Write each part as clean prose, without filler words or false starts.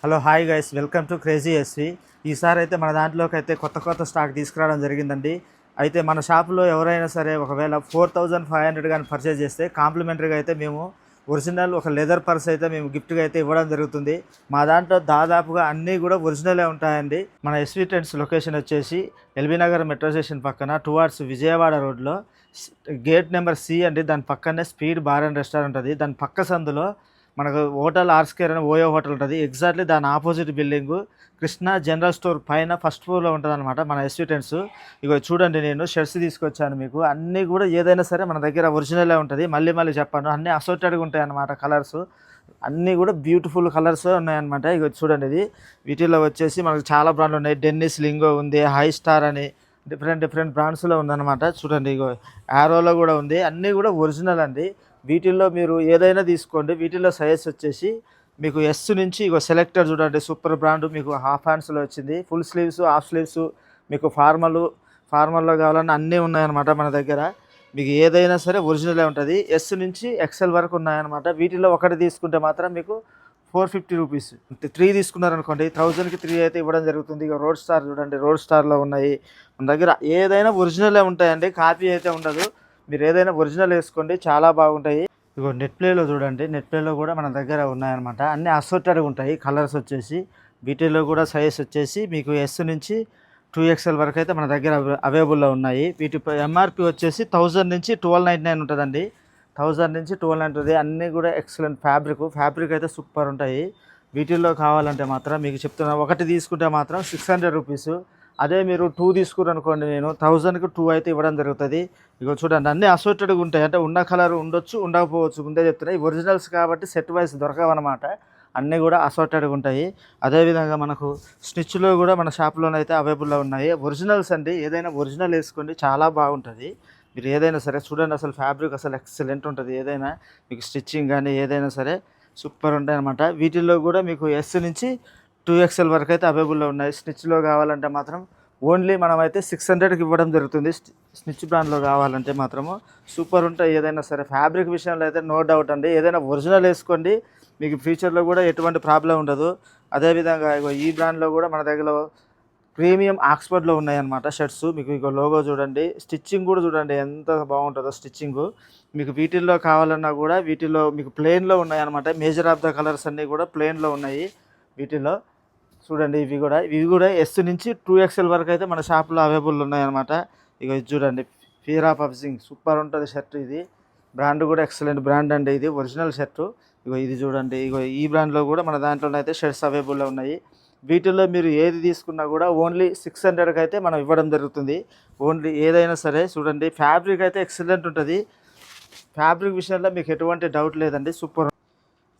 Hello hi guys, welcome to crazy SV. ఈసారి అయితే మన దాంట్లోకి అయితే కొత్త స్టాక్ తీసుకురావడం జరిగిందండి. అయితే మన షాపులో ఎవరైనా సరే ఒకవేళ 4500 కానీ పర్చేజ్ చేస్తే కాంప్లిమెంటరీగా అయితే మేము ఒరిజినల్ ఒక లెదర్ పర్స్ అయితే మేము గిఫ్ట్గా అయితే ఇవ్వడం జరుగుతుంది. మా దాంట్లో దాదాపుగా అన్నీ కూడా ఒరిజినలే ఉంటాయండి. మన ఎస్వి ట్రెండ్స్ లొకేషన్ వచ్చేసి ఎల్బీ నగర్ మెట్రో స్టేషన్ పక్కన టువార్డ్స్ విజయవాడ రోడ్లో గేట్ నెంబర్ సి అండి. దాని పక్కనే స్పీడ్ బార్ అండ్ రెస్టారెంట్ అది. దాని పక్క సందులో మనకు హోటల్ ఆర్స్కేర్ అని ఓయో హోటల్ ఉంటుంది. ఎగ్జాక్ట్లీ దాని opposite building Krishna general store పైన ఫస్ట్ ఫ్లోర్లో ఉంటుంది అనమాట మన ఎస్వి టెంట్స్. ఇగో చూడండి, నేను షర్ట్స్ తీసుకొచ్చాను మీకు. అన్నీ కూడా ఏదైనా సరే మన దగ్గర ఒరిజినలే ఉంటుంది. మళ్ళీ చెప్పాను, అన్నీ అసోర్టెడ్గా ఉంటాయి అన్నమాట. కలర్స్ అన్నీ కూడా బ్యూటిఫుల్ కలర్స్ ఉన్నాయన్నమాట. ఇగో చూడండి, ఇది వీటిలో వచ్చేసి మనకు చాలా బ్రాండ్లు ఉన్నాయి. డెన్నిస్ లింగో ఉంది, హై స్టార్ అని డిఫరెంట్ బ్రాండ్స్లో ఉందన్నమాట. చూడండి, ఇగో యారోలో కూడా ఉంది. అన్నీ కూడా ఒరిజినల్ అండి. వీటిల్లో మీరు ఏదైనా తీసుకోండి. వీటిల్లో సైజ్ వచ్చేసి మీకు ఎస్ నుంచి ఇగో సెలెక్టర్ చూడండి, సూపర్ బ్రాండ్. మీకు హాఫ్ హ్యాండ్స్లో వచ్చింది, ఫుల్ స్లీవ్స్, హాఫ్ స్లీవ్స్, మీకు ఫార్మల్లో కావాలన్నా అన్నీ ఉన్నాయన్నమాట మన దగ్గర. మీకు ఏదైనా సరే ఒరిజినలే ఉంటుంది. ఎస్ నుంచి ఎక్సెల్ వరకు ఉన్నాయన్నమాట. వీటిలో ఒకటి తీసుకుంటే మాత్రం మీకు 450 రూపీస్. 3 తీసుకున్నారనుకోండి 1000కి 3 అయితే ఇవ్వడం జరుగుతుంది. ఇక రోడ్ స్టార్ చూడండి, రోడ్ స్టార్లో ఉన్నాయి మన దగ్గర. ఏదైనా ఒరిజినలే ఉంటాయండి, కాపీ అయితే ఉండదు. మీరు ఏదైనా ఒరిజినల్ వేసుకోండి, చాలా బాగుంటాయి. ఇగో నెట్ ప్లేలో చూడండి, నెట్ ప్లేలో కూడా మన దగ్గర ఉన్నాయన్నమాట. అన్నీ అసోర్టెడ్గా ఉంటాయి. కలర్స్ వచ్చేసి వీటిలో కూడా సైజ్ వచ్చేసి మీకు ఎస్ నుంచి 2XL వరకు అయితే మన దగ్గర అవైలబుల్లో ఉన్నాయి. వీటి ఎంఆర్పి వచ్చేసి 1000 నుంచి 1299 ఉంటుందండి. 1000 నుంచి 1299. అన్నీ కూడా ఎక్సలెంట్ ఫ్యాబ్రిక్ అయితే సూపర్ ఉంటాయి. వీటిల్లో కావాలంటే మాత్రం మీకు చెప్తున్నా, ఒకటి తీసుకుంటే మాత్రం 600 రూపీస్. అదే మీరు 2 తీసుకురనుకోండి, నేను 1000కి 2 అయితే ఇవ్వడం జరుగుతుంది. ఇగో చూడండి, అన్నీ అసోర్టెడ్గా ఉంటాయి. అంటే ఉన్న కలర్ ఉండొచ్చు, ఉండకపోవచ్చు. ముందే చెప్తున్నాయి, ఒరిజినల్స్ కాబట్టి సెట్ వైజ్ దొరకవన్నమాట. అన్నీ కూడా అసోర్టెడ్గా ఉంటాయి. అదేవిధంగా మనకు స్టిచ్లో కూడా మన షాప్లోనైతే అవైలబుల్లో ఉన్నాయి. ఒరిజినల్స్ అండి, ఏదైనా ఒరిజినల్ వేసుకోండి, చాలా బాగుంటుంది. మీరు ఏదైనా సరే చూడండి, అసలు ఫ్యాబ్రిక్ అసలు ఎక్సలెంట్ ఉంటుంది. ఏదైనా మీకు స్టిచ్చింగ్ కానీ ఏదైనా సరే సూపర్ ఉంటాయి అనమాట. వీటిల్లో కూడా మీకు ఎస్ నుంచి 2XL వరకు అయితే అవైలబుల్లో ఉన్నాయి. స్టిచ్లో కావాలంటే మాత్రం ఓన్లీ మనమైతే 600కి ఇవ్వడం జరుగుతుంది. స్టిచ్ బ్రాండ్లో కావాలంటే మాత్రము సూపర్ ఉంటాయి. ఏదైనా సరే ఫ్యాబ్రిక్ విషయంలో అయితే నో డౌట్ అండి. ఏదైనా ఒరిజినల్ వేసుకోండి, మీకు ఫ్యూచర్లో కూడా ఎటువంటి ప్రాబ్లం ఉండదు. అదేవిధంగా ఈ బ్రాండ్లో కూడా మన దగ్గర ప్రీమియం ఆక్స్ఫర్డ్లో ఉన్నాయన్నమాట షర్ట్స్. మీకు ఇక లోగో చూడండి, స్టిచ్చింగ్ కూడా చూడండి ఎంత బాగుంటుందో స్టిచ్చింగు. మీకు వీటిల్లో కావాలన్నా కూడా వీటిల్లో మీకు ప్లెయిన్లో ఉన్నాయన్నమాట. మేజర్ ఆఫ్ ద కలర్స్ అన్నీ కూడా ప్లెయిన్లో ఉన్నాయి వీటిల్లో. చూడండి, ఇవి కూడా ఎస్ నుంచి 2XL వరకు అయితే మన షాప్లో అవైలబుల్ ఉన్నాయన్నమాట. ఇక ఇది చూడండి, ఫియర్ ఆఫ్ అబ్జింగ్ సూపర్ ఉంటుంది షర్ట్. ఇది బ్రాండ్ కూడా ఎక్సలెంట్ బ్రాండ్ అండి, ఇది ఒరిజినల్ షర్టు. ఇగో ఇది చూడండి, ఇగో ఈ బ్రాండ్లో కూడా మన దాంట్లోనైతే షర్ట్స్ అవైలబుల్లో ఉన్నాయి. వీటిల్లో మీరు ఏది తీసుకున్నా కూడా ఓన్లీ 600కి అయితే మనం ఇవ్వడం జరుగుతుంది. ఓన్లీ ఏదైనా సరే చూడండి, ఫ్యాబ్రిక్ అయితే ఎక్సలెంట్ ఉంటుంది. ఫ్యాబ్రిక్ విషయంలో మీకు ఎటువంటి డౌట్ లేదండి, సూపర్.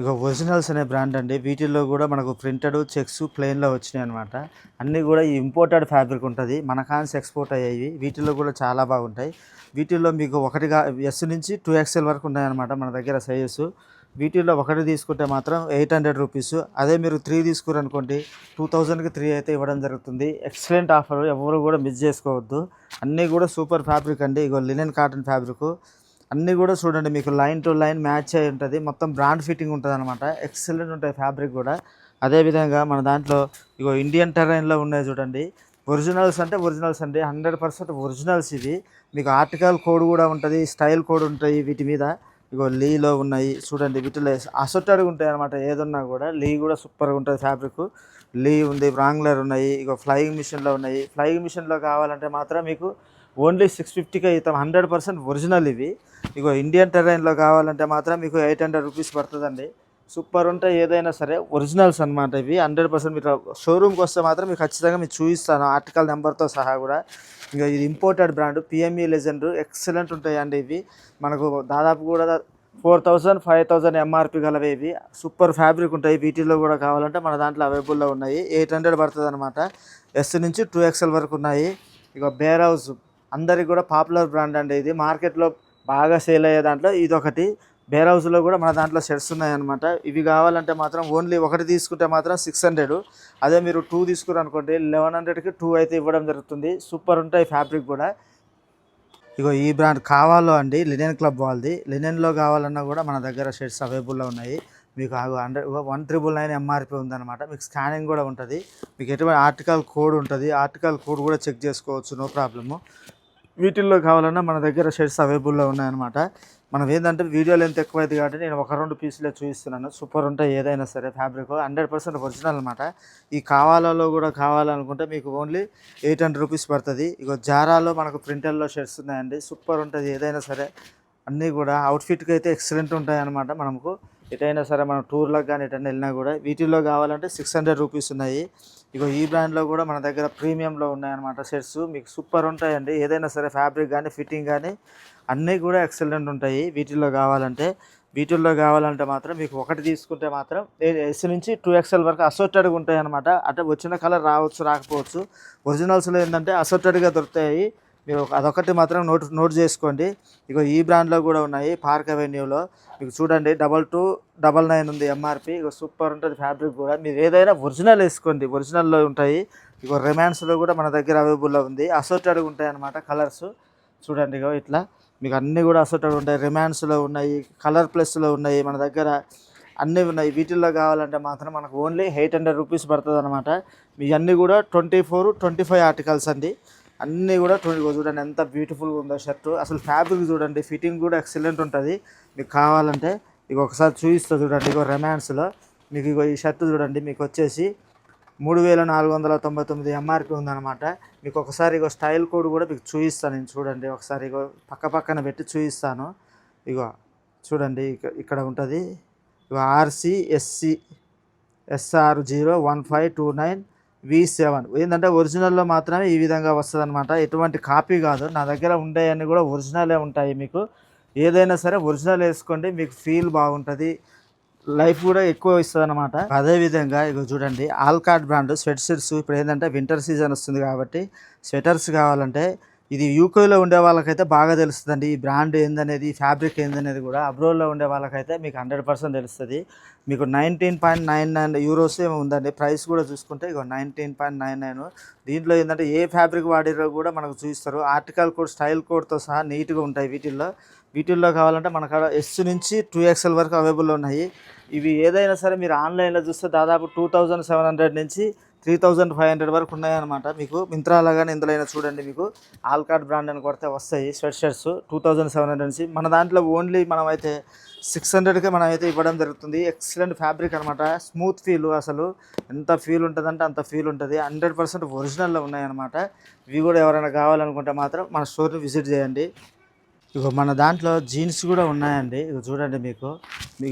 ఇక ఒరిజినల్స్ అనే బ్రాండ్ అండి. వీటిల్లో కూడా మనకు ప్రింటెడ్ చెక్స్ ప్లెయిన్లో వచ్చినాయి అనమాట. అన్నీ కూడా ఈ ఇంపోర్టెడ్ ఫ్యాబ్రిక్ ఉంటుంది, మన కాన్స్ ఎక్స్పోర్ట్ అయ్యాయి. వీటిల్లో కూడా చాలా బాగుంటాయి. వీటిల్లో మీకు ఒకటిగా ఎస్ నుంచి 2XL వరకు ఉన్నాయన్నమాట మన దగ్గర సైజెస్. వీటిల్లో ఒకటి తీసుకుంటే మాత్రం 800 రూపీస్. అదే మీరు 3 తీసుకురనుకోండి 2000కి 3 అయితే ఇవ్వడం జరుగుతుంది. ఎక్సలెంట్ ఆఫర్, ఎవరు కూడా మిస్ చేసుకోవద్దు. అన్నీ కూడా సూపర్ ఫ్యాబ్రిక్ అండి. ఇగో లినెన్ కాటన్ ఫ్యాబ్రిక్. అన్నీ కూడా చూడండి, మీకు లైన్ టు లైన్ మ్యాచ్ అయి ఉంటుంది. మొత్తం బ్రాండ్ ఫిట్టింగ్ ఉంటుంది అనమాట. ఎక్సలెంట్ ఉంటాయి ఫ్యాబ్రిక్ కూడా. అదేవిధంగా మన దాంట్లో ఇగో ఇండియన్ టెర్రైన్లో ఉన్నాయి చూడండి. ఒరిజినల్స్ అంటే ఒరిజినల్స్ అండి, 100% ఒరిజినల్స్ ఇవి. మీకు ఆర్టికల్ కోడ్ కూడా ఉంటుంది, స్టైల్ కోడ్ ఉంటాయి వీటి మీద. ఇగో లీలో ఉన్నాయి చూడండి. వీటిలో అసొట్టడుగా ఉంటాయి అనమాట. ఏదన్నా కూడా లీ కూడా సూపర్గా ఉంటుంది ఫ్యాబ్రిక్. లీ ఉంది, బ్రాంగ్లర్ ఉన్నాయి. ఇగో ఫ్లయింగ్ మిషన్లో ఉన్నాయి. ఫ్లయింగ్ మిషన్లో కావాలంటే మాత్రం మీకు ఓన్లీ 650కే ఇస్తాం. 100% ఒరిజినల్ ఇవి. ఇగో ఇండియన్ టెర్రైన్లో కావాలంటే మాత్రం మీకు 800 రూపీస్ పడుతుందండి. సూపర్ ఉంటాయి. ఏదైనా సరే ఒరిజినల్స్ అనమాట ఇవి. 100% మీరు షోరూమ్కి వస్తే మాత్రం మీకు ఖచ్చితంగా మీకు చూపిస్తాను ఆర్టికల్ నెంబర్తో సహా కూడా. ఇంకా ఇది imported brand PME legend. Excellent ఉంటాయండి ఇవి. మనకు దాదాపు కూడా 4000 5000 ఎంఆర్పి గలవి ఇవి. సూపర్ ఫ్యాబ్రిక్ ఉంటాయి. వీటిల్లో కూడా కావాలంటే మన దాంట్లో అవైలబుల్లో ఉన్నాయి. 800 పడుతుంది అనమాట. ఎస్ నుంచి 2XL వరకు ఉన్నాయి. ఇక బేర్ హౌస్ అందరికి కూడా పాపులర్ బ్రాండ్ అండి. ఇది మార్కెట్లో బాగా సేల్ అయ్యే దాంట్లో ఇదొకటి. బేర్ హౌస్లో కూడా మన దాంట్లో షర్ట్స్ ఉన్నాయన్నమాట. ఇవి కావాలంటే మాత్రం ఓన్లీ ఒకటి తీసుకుంటే మాత్రం 600. అదే మీరు 2 తీసుకురనుకోండి 1100కి 2 అయితే ఇవ్వడం జరుగుతుంది. సూపర్ ఉంటాయి ఫ్యాబ్రిక్ కూడా. ఇగో ఈ బ్రాండ్ కావాలో అండి, లినెన్ క్లబ్ వాళ్ళది. లినెన్లో కావాలన్నా కూడా మన దగ్గర షర్ట్స్ అవైలబుల్లో ఉన్నాయి. మీకు 1999 ఎంఆర్పి ఉందన్నమాట. మీకు స్కానింగ్ కూడా ఉంటుంది. మీకు ఎటువంటి ఆర్టికల్ కోడ్ ఉంటుంది, ఆర్టికల్ కోడ్ కూడా చెక్ చేసుకోవచ్చు, నో ప్రాబ్లము. వీటిల్లో కావాలన్నా మన దగ్గర షర్ట్స్ అవైలబుల్లో ఉన్నాయన్నమాట. మనం ఏంటంటే వీడియో లెంత్ ఎక్కువైంది కాబట్టి నేను 1-2 పీసులే చూపిస్తున్నాను. సూపర్ ఉంటాయి ఏదైనా సరే. ఫ్యాబ్రిక్ 100% ఒరిజినల్ అనమాట. ఈ కావాలలో కూడా కావాలనుకుంటే మీకు ఓన్లీ 800 రూపీస్ పడుతుంది. ఇగో జారాలో మనకు ప్రింటర్లో షర్ట్స్ ఉన్నాయండి. సూపర్ ఉంటుంది ఏదైనా సరే. అన్నీ కూడా అవుట్ఫిట్కి అయితే ఎక్సలెంట్ ఉంటాయి అనమాట. మనకు ఎటైనా సరే మనం టూర్లకు కానీ ఎటైనా వెళ్ళినా కూడా వీటిల్లో కావాలంటే 600 రూపీస్ ఉన్నాయి. ఇగో ఈ బ్రాండ్లో కూడా మన దగ్గర ప్రీమియంలో ఉన్నాయన్నమాట షర్ట్స్. మీకు సూపర్ ఉంటాయండి ఏదైనా సరే. ఫ్యాబ్రిక్ కానీ ఫిట్టింగ్ కానీ అన్నీ కూడా ఎక్సలెంట్ ఉంటాయి. వీటిల్లో కావాలంటే మాత్రం మీకు ఒకటి తీసుకుంటే మాత్రం ఎస్ నుంచి 2XL వరకు అసోర్టెడ్గా ఉంటాయి అనమాట. అంటే వచ్చిన కలర్ రావచ్చు రాకపోవచ్చు. ఒరిజినల్స్లో ఏంటంటే అసోర్టెడ్గా దొరుకుతాయి. మీరు అదొకటి మాత్రం నోట్ చేసుకోండి. ఇగో ఈ బ్రాండ్లో కూడా ఉన్నాయి. పార్క్ అవెన్యూలో మీకు చూడండి 2299 ఉంది ఎంఆర్పి. ఇగో సూపర్ ఉంటుంది ఫ్యాబ్రిక్ కూడా. మీరు ఏదైనా ఒరిజినల్ వేసుకోండి, ఒరిజినల్లో ఉంటాయి. ఇగో రెమాన్స్లో కూడా మన దగ్గర అవైలబుల్లో ఉంది. అసోర్టెడ్గా ఉంటాయి అనమాట కలర్స్. చూడండి ఇగో ఇట్లా మీకు అన్నీ కూడా అసోర్టెడ్ ఉంటాయి. రెమాన్స్లో ఉన్నాయి, కలర్ ప్లస్లో ఉన్నాయి, మన దగ్గర అన్నీ ఉన్నాయి. వీటిల్లో కావాలంటే మాత్రం మనకు ఓన్లీ 800 రూపీస్ పడుతుంది అనమాట. మీ అన్నీ కూడా 24-25 ఆర్టికల్స్ అండి. అన్నీ కూడా చూడండి ఎంత బ్యూటిఫుల్గా ఉందో షర్టు. అసలు ఫ్యాబ్రిక్ చూడండి, ఫిట్టింగ్ కూడా ఎక్సలెంట్ ఉంటుంది. మీకు కావాలంటే ఇక ఒకసారి చూపిస్తా చూడండి. ఇగో రెమాన్స్లో మీకు ఇగో ఈ షర్టు చూడండి. మీకు వచ్చేసి 3499 ఎంఆర్పి ఉందన్నమాట. మీకు ఒకసారి ఇగో స్టైల్ కోడ్ కూడా మీకు చూపిస్తాను నేను. చూడండి ఒకసారి ఇగో పక్కన పెట్టి చూపిస్తాను. ఇగో చూడండి ఇక్కడ ఉంటుంది. ఇగో RCSC SR01529V7 ఏంటంటే ఒరిజినల్లో మాత్రమే ఈ విధంగా వస్తుంది అనమాట. ఎటువంటి కాపీ కాదు. నా దగ్గర ఉండేవన్నీ కూడా ఒరిజినలే ఉంటాయి. మీకు ఏదైనా సరే ఒరిజినల్ వేసుకోండి, మీకు ఫీల్ బాగుంటుంది, లైఫ్ కూడా ఎక్కువ ఇస్తుంది అనమాట. అదేవిధంగా ఇక చూడండి ఆల్కాట్ బ్రాండ్ స్వెట్షర్ట్స్. ఇప్పుడు ఏంటంటే వింటర్ సీజన్ వస్తుంది కాబట్టి స్వెటర్స్ కావాలంటే ఇది యూకేలో ఉండే వాళ్ళకైతే బాగా తెలుస్తుందండి ఈ బ్రాండ్ ఏందనేది, ఈ ఫ్యాబ్రిక్ ఏందనేది కూడా. అబ్రోడ్లో ఉండే వాళ్ళకైతే మీకు 100% తెలుస్తుంది. మీకు 19.99 యూరోస్ ఏమో ఉందండి. ప్రైస్ కూడా చూసుకుంటే ఇక 19.99. దీంట్లో ఏంటంటే ఏ ఫ్యాబ్రిక్ వాడిరో కూడా మనకు చూపిస్తారు. ఆర్టికల్ కోడ్, స్టైల్ కోడ్తో సహా నీట్గా ఉంటాయి. వీటిల్లో కావాలంటే మనకు ఎస్ నుంచి 2XL వరకు అవైలబుల్లో ఉన్నాయి. ఇవి ఏదైనా సరే మీరు ఆన్లైన్లో చూస్తే దాదాపు 2700 నుంచి 3500 వరకు ఉన్నాయన్నమాట. మీకు మింత్రాలో కానీ ఇందులో అయినా చూడండి. మీకు ఆల్కాట్ బ్రాండ్ అని కొడితే వస్తాయి స్వెట్ షర్ట్స్ 2700 నుంచి. మన దాంట్లో ఓన్లీ మనమైతే 600కే మనమైతే ఇవ్వడం జరుగుతుంది. ఎక్సలెంట్ ఫ్యాబ్రిక్ అనమాట. స్మూత్ ఫీల్, అసలు ఎంత ఫీల్ ఉంటుందంటే అంత ఫీల్ ఉంటుంది. 100% ఒరిజినల్లో ఉన్నాయన్నమాట. ఇవి కూడా ఎవరైనా కావాలనుకుంటే మాత్రం మన స్టోర్ని విజిట్ చేయండి. ఇగో మన దాంట్లో జీన్స్ కూడా ఉన్నాయండి. ఇగో చూడండి మీకు ఈ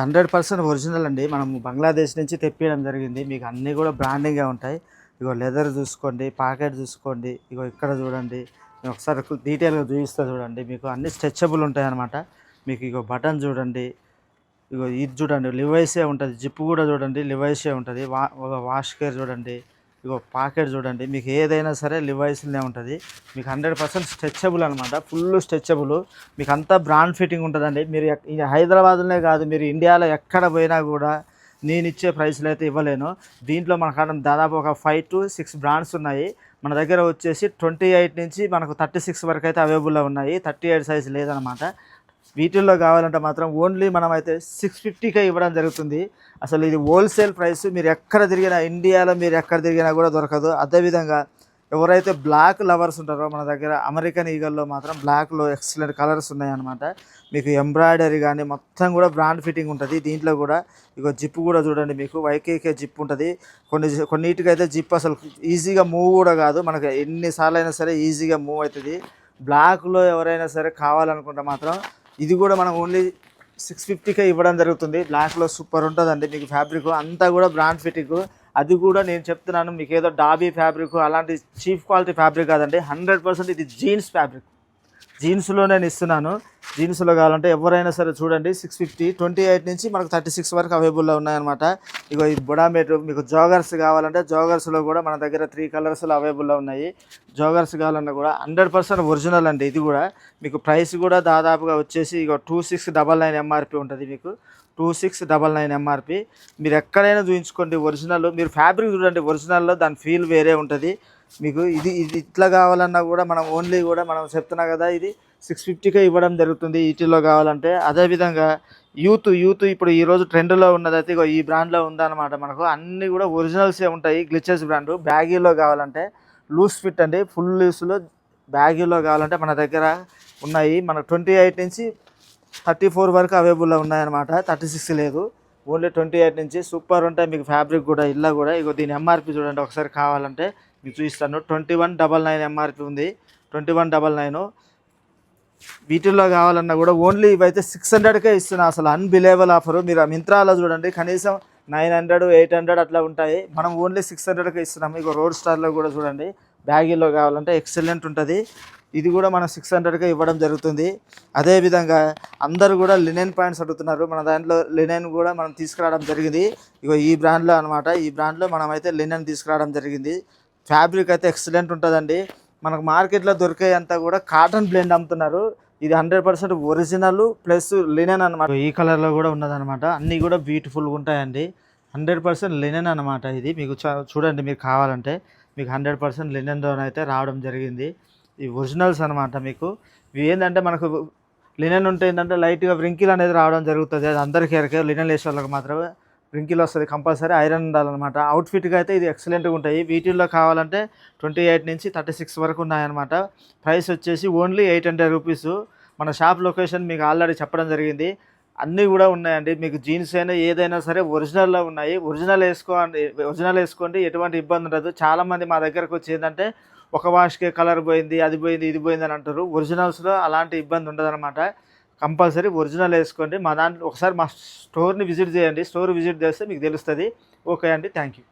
100% ఒరిజినల్ అండి. మనం బంగ్లాదేశ్ నుంచి తెప్పించడం జరిగింది. మీకు అన్నీ కూడా బ్రాండింగ్గా ఉంటాయి. ఇగో లెదర్ చూసుకోండి, పాకెట్ చూసుకోండి. ఇగో ఇక్కడ చూడండి, నేను ఒకసారి డీటెయిల్గా చూపిస్తా చూడండి. మీకు అన్ని స్ట్రెచబుల్ ఉంటాయి అన్నమాట. మీకు ఇగో బటన్ చూడండి, ఇగో ఇది చూడండి లివైసే ఉంటుంది. జిప్ కూడా చూడండి లివైసే ఉంటుంది. వాష్ కేర్ చూడండి, ఇగో పాకెట్ చూడండి. మీకు ఏదైనా సరే లివైస్లోనే ఉంటుంది. మీకు 100% స్ట్రెచబుల్ అనమాట. Full stretchable. మీకు అంతా బ్రాండ్ ఫిట్టింగ్ ఉంటుందండి. మీరు హైదరాబాద్లోనే కాదు, మీరు ఇండియాలో ఎక్కడ పోయినా కూడా నేను ఇచ్చే ప్రైస్లో అయితే ఇవ్వలేను. దీంట్లో మనకు దాదాపు ఒక 5 to 6 బ్రాండ్స్ ఉన్నాయి. మన దగ్గర వచ్చేసి 28 నుంచి మనకు 36 వరకు అయితే అవైలబుల్లో ఉన్నాయి. 38 సైజు లేదనమాట. వీటిల్లో కావాలంటే మాత్రం ఓన్లీ మనమైతే 650కే ఇవ్వడం జరుగుతుంది. అసలు ఇది హోల్సేల్ ప్రైస్. మీరు ఎక్కడ తిరిగినా, ఇండియాలో మీరు ఎక్కడ తిరిగినా కూడా దొరకదు. అదేవిధంగా ఎవరైతే బ్లాక్ లవర్స్ ఉంటారో మన దగ్గర అమెరికన్ ఈగల్లో మాత్రం బ్లాక్లో ఎక్సలెంట్ కలర్స్ ఉన్నాయన్నమాట. మీకు ఎంబ్రాయిడరీ కానీ మొత్తం కూడా బ్రాండ్ ఫిట్టింగ్ ఉంటుంది. దీంట్లో కూడా ఇక జిప్ కూడా చూడండి. మీకు YKK జిప్ ఉంటుంది. కొన్నిటికి అయితే జిప్ అసలు ఈజీగా మూవ్ కూడా కాదు. మనకు ఎన్నిసార్లు అయినా సరే ఈజీగా మూవ్ అవుతుంది. బ్లాక్లో ఎవరైనా సరే కావాలనుకుంటే మాత్రం ఇది కూడా మనం ఓన్లీ 650కే ఇవ్వడం జరుగుతుంది. బ్లాక్లో సూపర్ ఉంటుందండి. మీకు ఫ్యాబ్రిక్ అంతా కూడా బ్రాండ్ ఫిట్టింగ్. అది కూడా నేను చెప్తున్నాను మీకు ఏదో డాబీ ఫ్యాబ్రిక్ అలాంటి చీప్ క్వాలిటీ ఫ్యాబ్రిక్ కాదండి. 100% ఇది జీన్స్ ఫ్యాబ్రిక్. జీన్స్లో నేను ఇస్తున్నాను. జీన్స్లో కావాలంటే ఎవరైనా సరే చూడండి 650, 28 నుంచి మనకు 36 వరకు అవైలబుల్లో ఉన్నాయన్నమాట. ఇగో ఇది బొడామేట్. మీకు జోగర్స్ కావాలంటే జోగర్స్లో కూడా మన దగ్గర 3 కలర్స్లో అవైలబుల్లో ఉన్నాయి. జోగర్స్ కావాలన్నా కూడా 100% ఒరిజినల్ అండి. ఇది కూడా మీకు ప్రైస్ కూడా దాదాపుగా వచ్చేసి ఇగో 2699 ఎంఆర్పి ఉంటుంది. మీకు 2699 ఎంఆర్పి. మీరు ఎక్కడైనా చూపించుకోండి ఒరిజినల్. మీరు ఫ్యాబ్రిక్ చూడండి ఒరిజినల్లో, దాని ఫీల్ వేరే ఉంటుంది. మీకు ఇది ఇట్లా కావాలన్నా కూడా మనం ఓన్లీ కూడా మనం చెప్తున్నా కదా, ఇది 650కే ఇవ్వడం జరుగుతుంది వీటిలో కావాలంటే. అదేవిధంగా యూత్ ఇప్పుడు ఈరోజు ట్రెండ్లో ఉన్నదైతే ఇగో ఈ బ్రాండ్లో ఉందన్నమాట. మనకు అన్నీ కూడా ఒరిజినల్సే ఉంటాయి. గ్లిచెస్ బ్రాండ్ బ్యాగీలో కావాలంటే లూజ్ ఫిట్ అండి, ఫుల్ లూస్లో బ్యాగీలో కావాలంటే మన దగ్గర ఉన్నాయి. మన 28 నుంచి 34 వరకు అవైలబుల్లో ఉన్నాయన్నమాట. 36 లేదు, ఓన్లీ 28 నుంచి. సూపర్ ఉంటాయి మీకు ఫ్యాబ్రిక్ కూడా, ఇల్లా కూడా. ఇగో దీని ఎంఆర్పి చూడండి ఒకసారి, కావాలంటే మీకు చూపిస్తాను. 2199 ఎంఆర్పి ఉంది, 2199. వీటిల్లో కావాలన్నా కూడా ఓన్లీ ఇవైతే 600కే ఇస్తున్నా. అసలు అన్బిలేబుల్ ఆఫర్. మీరు మింత్రాలో చూడండి కనీసం 900, 800 అట్లా ఉంటాయి. మనం ఓన్లీ 600కే ఇస్తున్నాము. ఇక రోడ్ స్టార్లో కూడా చూడండి, బ్యాగీలో కావాలంటే ఎక్సలెంట్ ఉంటుంది. ఇది కూడా మనం 600కే ఇవ్వడం జరుగుతుంది. అదేవిధంగా అందరూ కూడా లినెన్ పాయింట్స్ అడుగుతున్నారు. మన దాంట్లో లినెన్ కూడా మనం తీసుకురావడం జరిగింది. ఇగో ఈ బ్రాండ్లో అనమాట. ఈ బ్రాండ్లో మనం అయితే లినెన్ తీసుకురావడం జరిగింది. ఫ్యాబ్రిక్ అయితే ఎక్సలెంట్ ఉంటుందండి. మనకు మార్కెట్లో దొరికేంతా కూడా కాటన్ బ్లెండ్ అమ్ముతున్నారు. ఇది 100% ఒరిజినల్ ప్లస్ లినెన్ అనమాట. ఈ కలర్లో కూడా ఉన్నదనమాట. అన్నీ కూడా బ్యూటిఫుల్గా ఉంటాయండి. 100% లినెన్ అనమాట. ఇది మీకు చూడండి, మీరు కావాలంటే మీకు 100% లినెన్లోనైతే రావడం జరిగింది. ఈ ఒరిజినల్స్ అనమాట. మీకు ఇవి ఏంటంటే మనకు లినెన్ ఉంటే ఏంటంటే లైట్గా వ్రింకిల్ అనేది రావడం జరుగుతుంది. అది అందరికీ ఎరకే, లినెన్ వేసే వాళ్ళకి మాత్రమే వ్రింకిల్ వస్తుంది. కంపల్సరీ ఐరన్ ఉండాలన్నమాట. అవుట్ఫిట్గా అయితే ఇది ఎక్సలెంట్గా ఉంటాయి. వీటిల్లో కావాలంటే 28 నుంచి 36 వరకు ఉన్నాయన్నమాట. ప్రైస్ వచ్చేసి ఓన్లీ 800 రూపీస్. మన షాప్ లొకేషన్ మీకు ఆల్రెడీ చెప్పడం జరిగింది. అన్నీ కూడా ఉన్నాయండి. మీకు జీన్స్ అయినా ఏదైనా సరే ఒరిజినల్లో ఉన్నాయి. ఒరిజినల్ వేసుకోండి, ఎటువంటి ఇబ్బంది ఉండదు. చాలామంది మా దగ్గరకు వచ్చి ఏంటంటే ఒక వాష్కే కలర్ పోయింది, అది పోయింది, ఇది పోయింది అని అంటారు. ఒరిజినల్స్లో అలాంటి ఇబ్బంది ఉండదన్నమాట. కంపల్సరీ ఒరిజినల్ వేసుకోండి. మా దాంట్లో ఒకసారి మా స్టోర్ని విజిట్ చేయండి. స్టోర్ విజిట్ చేస్తే మీకు తెలుస్తుంది. ఓకే అండి, థ్యాంక్ యూ.